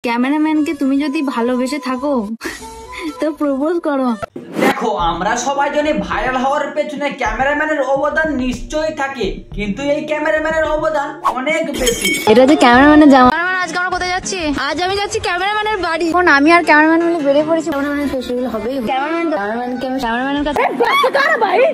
ক্যামেরাম্যানকে তুমি যদি ভালোবেসে থাকো তো প্রপোজ করো। দেখো আমরা সবাই জানি ভাইরাল হওয়ার পেছনে ক্যামেরাম্যানের অবদান নিশ্চয়ই থাকে, কিন্তু এই ক্যামেরাম্যানের অবদান অনেক বেশি। এটা যে ক্যামেরাম্যানের জামা। আজকে আমরা কোথায় যাচ্ছি? আজ আমি যাচ্ছি ক্যামেরাম্যানের বাড়ি। এখন আমি আর ক্যামেরাম্যান মিলে বেরিয়ে পড়েছি। ক্যামেরাম্যানের ফেস্টিভ্যাল হবে। ক্যামেরাম্যানের কাছে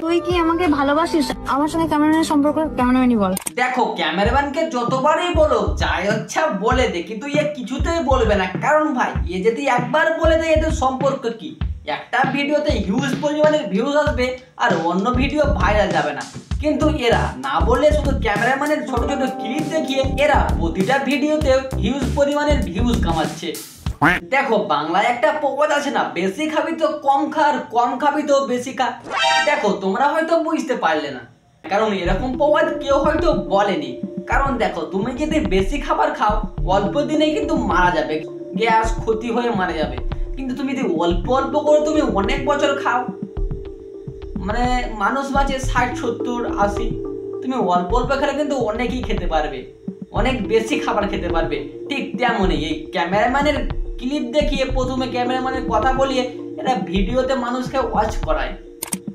তুই কি আমাকে ভালোবাসিস? আমার সঙ্গে ক্যামেরাম্যানের সম্পর্ক ক্যামেরাম্যানই বল। দেখো ক্যামেরাম্যানকে যতবারই বলো যাই ইচ্ছা বলে দে, কিন্তু এ কিছুতেই বলবে না। কারণ ভাই এ যদি একবার বলে দেয় এদের সম্পর্ক কি, একটা ভিডিওতে হিউজ পরিমাণের ভিউজ আসবে আর অন্য ভিডিও ভাইরাল যাবে না। কিন্তু এরা না বলে শুধু ক্যামেরাম্যানের ছোট ছোট ক্লিপ দেখিয়ে এরা প্রতিটা ভিডিওতে হিউজ পরিমাণের ভিউজ কামাচ্ছে। দেখো বাংলায় একটা প্রবাদ আছে না, বেশি খাবি তো কম খা আর কম খাবি তো বেশি খা। দেখো তোমরা হয়তো বুঝতে পারলে না, কারণ এরকম প্রবাদ কেউ হয়তো বলেনি। কারণ দেখো তুমি যদি বেশি খাবার খাও অল্প দিনেই কিন্তু মারা যাবে, গ্যাস ক্ষতি হয়ে মারা যাবে। কিন্তু তুমি যদি অল্প অল্প করে তুমি অনেক বছর খাও, মানে মানুষ বাঁচে 60, 70, 80, তুমি অল্প অল্প খেলে কিন্তু অনেকই খেতে পারবে, অনেক বেশি খাবার খেতে পারবে। ঠিক তেমনই এই ক্যামেরাম্যানের ক্লিপ দেখিয়ে প্রথমে ক্যামেরাম্যানের কথা বলিয়ে এরা ভিডিওতে মানুষকে ওয়াচ করায়।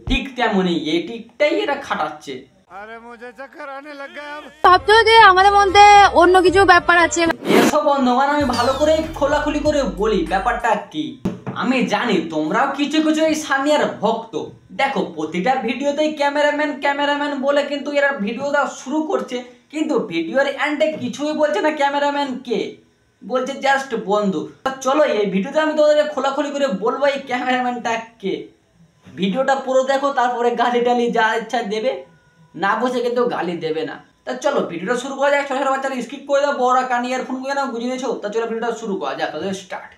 ঠিক তেমনই এই টিকটাই এরা খাটাচ্ছে। ভাবছো যে আমাদের মধ্যে অন্য কিছু ব্যাপার আছে। এসব বন্ধুগণ আমি ভালো করে খোলাখুলি করে বলি ব্যাপারটা কি। আমি জানি তোমরাও কিছু কিছু এই সানিয়ার ভক্ত। দেখো প্রতিটা ভিডিওতেই ক্যামেরাম্যান বলে কিন্তু এরা ভিডিওটা শুরু করছে, কিন্তু ভিডিওর এন্ডে কিছুই বলছে না ক্যামেরাম্যান কে, বলছে জাস্ট বন্ধু। চলো এই ভিডিওতে আমি তোমাদেরকে খোলাখুলি করে বলবো এই ক্যামেরাম্যানটা কে। ভিডিওটা পুরো দেখো, তারপরে গালি টালি যা ইচ্ছা দেবে, না বসে কিন্তু গালি দেবে না। তা চলো ভিডিওটা শুরু করা যাক। ছোট ছোট বাচ্চারা স্কিপ করে দাও, বড়রা কান ইয়ারফোন করে নাও, বুঝে নিয়েছো? তা চলো ভিডিওটা শুরু করা যাক, তাহলে স্টার্ট।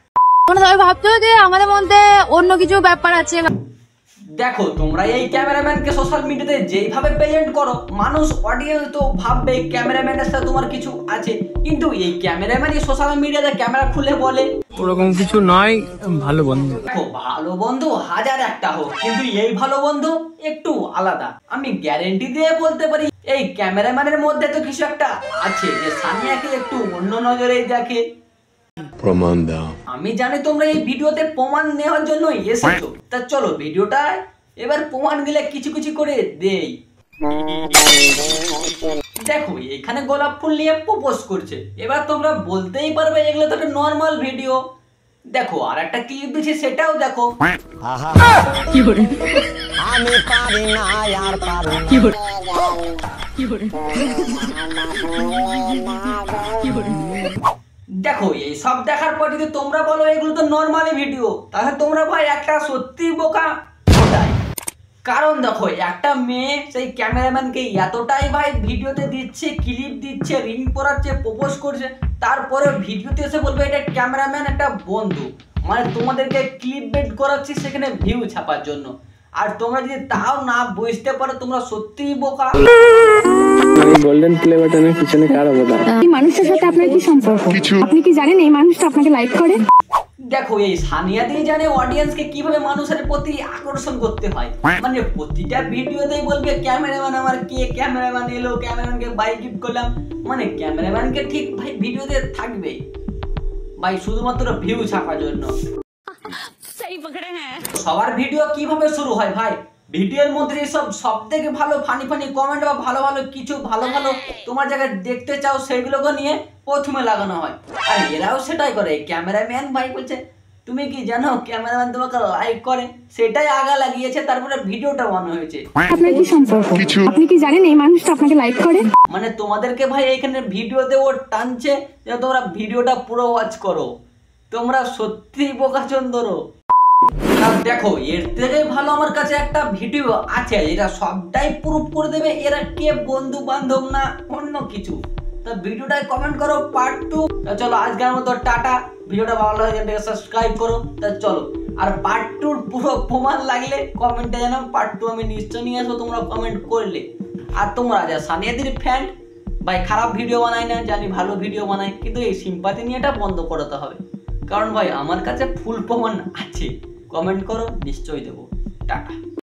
তোমরা ভাবছো যে আমাদের মধ্যে অন্য কিছু ব্যাপার আছে। দেখো তোমরা এই ক্যামেরাম্যানকে সোশ্যাল মিডিয়াতে যেইভাবে প্রেজেন্ট করো, মানুষ অডিয়েন্স তো ভাববে ক্যামেরাম্যানের সাথে তোমার কিছু আছে, কিন্তু এই ক্যামেরাম্যানই সোশ্যাল মিডিয়াতে ক্যামেরা খুলে বলে ওরকম কিছু নয়, ভালো বন্ধু। দেখো ভালো বন্ধু হাজার একটা হোক, কিন্তু এই ভালো বন্ধু একটু আলাদা। আমি গ্যারেন্টি দিয়ে বলতে পারি এই ক্যামেরাম্যানের মধ্যে তো কিছু একটা আছে যে সানিয়াকে একটু অন্য নজরেই দেখে। প্রমাণ দাও। আমি জানি তোমরা এই ভিডিওতে প্রমাণ নেওয়ার জন্য এসেছো। তা চলো ভিডিওটা এবার প্রমাণ দিলে কিছু কিছু করে দেই। দেখো এখানে গোলাপ ফুল নিয়ে প্রপোজ করছে। এবার তোমরা বলতেই পারবে এগুলো তো একটা নর্মাল ভিডিও। দেখো আর একটা ক্লিপ দিচ্ছে, সেটাও দেখো। আমি পারি না আর পারি দেখো এই সব দেখার পর যদি তোমরা বলো এগুলো তো নর্মালি ভিডিও, তাহলে তোমরা ভাই একটা সত্যি বোকা। কারণ দেখো একটা মেয়ে সেই ক্যামেরাম্যানকে এতটাই ভাই ভিডিওতে দিচ্ছে, ক্লিপ দিচ্ছে, রিং পরাচ্ছে, প্রপোজ করছে, তারপরে ভিডিওতে এসে বলবে এটা ক্যামেরাম্যান একটা বন্ধু। মানে তোমাদেরকে ক্লিপ বেট করাচ্ছি সেখানে ভিউ ছাপার জন্য। আর তোমরা যদি তাও না বুঝতে পারো তোমরা সত্যিই বোকা। আমি গোল্ডেন প্লে বাটনের পিছনে কার অবদান? এই মানুষটার সাথে আপনার কি সম্পর্ক? আপনি কি জানেন এই মানুষটা আপনাকে লাইক করে? দেখো এই সানিয়া দিয়ে জানে অডিয়েন্সকে কিভাবে মানুষের প্রতি আকর্ষণ করতে হয়। মানে প্রতিটা ভিডিওতেই বলবে ক্যামেরাম্যান আমার কে, ক্যামেরাম্যান এলো, ক্যামেরাম্যানকে বাইক গিফট করলাম। মানে ক্যামেরাম্যানকে ঠিক ভাই ভিডিওতে থাকবে ভাই শুধুমাত্র ভিউ ছাপার জন্য। সবার ভিডিও কিভাবে শুরু হয় ভাই? ভিডিওর মধ্যে এসব সব থেকে ভালো ফানি কমেন্ট বা ভালো কিছু ভালো তোমার জায়গায় দেখতে চাও সেগুলোকে নিয়ে প্রথমে লাগানো হয়। আর এরাও সেটাই করে। ক্যামেরাম্যান ভাই বলছে তুমি কি জানো ক্যামেরাম্যান তোমাকে লাইক করে, সেটাই আগা লাগিয়েছে, তারপরে ভিডিওটা বানানো হয়েছে। আপনার কি সম্পর্ক? আপনি কি জানেন এই মানুষটা আপনাকে লাইক করে? মানে তোমাদেরকে ভাই এইখানে ভিডিওতে ও টানছে যে তোমরা ভিডিওটা পুরো ওয়াচ করো। তোমরা সত্যি বোকাচোদরো। দেখো এর থেকে ভালো আমার কাছে একটা ভিডিও আছে, এটা সবটাই প্রুফ করে দেবে এরা কে বন্ধু বান্ধব না অন্য কিছু। তা ভিডিওটায় কমেন্ট করো পার্ট 2। তা চলো আজকের মতো টাটা। ভিডিওটা ভালো লাগলে সাবস্ক্রাইব করো। তা চলো আর পার্ট 2 পুরো প্রমাণ লাগলে কমেন্টে জানাও, পার্ট 2 আমি নিশ্চয় নিয়ে আসবো তোমরা কমেন্ট করলে। আর তোমরা যা সানিয়াদির ফ্যান ভাই, খারাপ ভিডিও বানাই না জানি, ভালো ভিডিও বানাই, কিন্তু এই সিম্পাথি নিয়েটা বন্ধ করতে হবে। কারণ ভাই আমার কাছে ফুল প্রমাণ আছে। কমেন্ট করো, নিশ্চয়ই দেবো। টাটা।